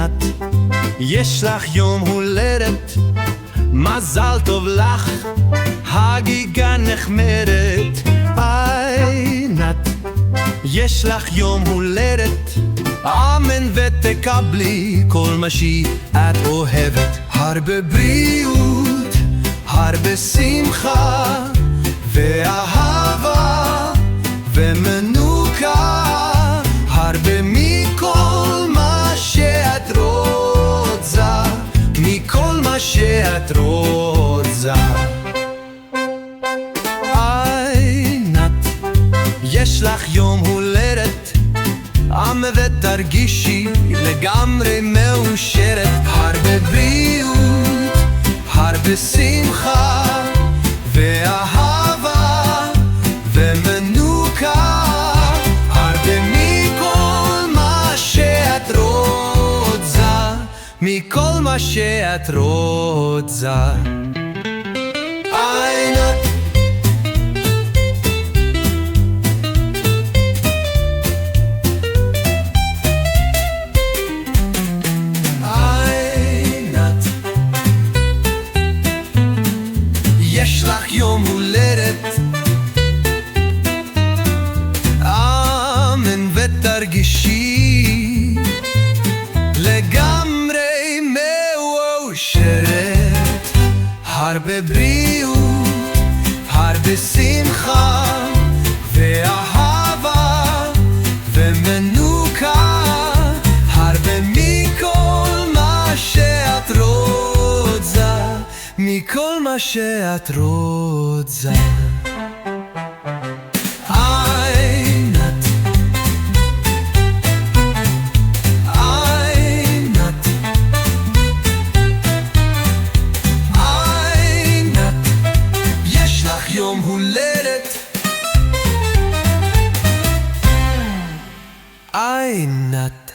עינת, יש לך יום הולדת, מזל טוב לך, חגיגה נחמדת. עינת, יש לך יום הולדת, אמן ותקבלי כל מה שאת אוהבת. הרבה בריאות, הרבה שמחה ואהבה ומנוחה, הרבה מכל מה שאת רוצה, מכל מה שאת רוצה. עינת, יש לך יום הולדת, ותרגישי לגמרי מאושרת. הרבה בריאות, הרבה שמחה ואהבה ומנוחה, הרבה מכל מה שאת רוצה, מכל מה שאת רוצה. עינת, יש לך יום הולדת, אמן ותרגישי לגמרי מאושרת. הרבה בריאות, הרבה שמחה ואהבה ומנוחה, הרבה מכל מה שאת רוצה, מכל מה שאת רוצה. עינת, עינת, עינת, יש לך יום הולדת. עינת.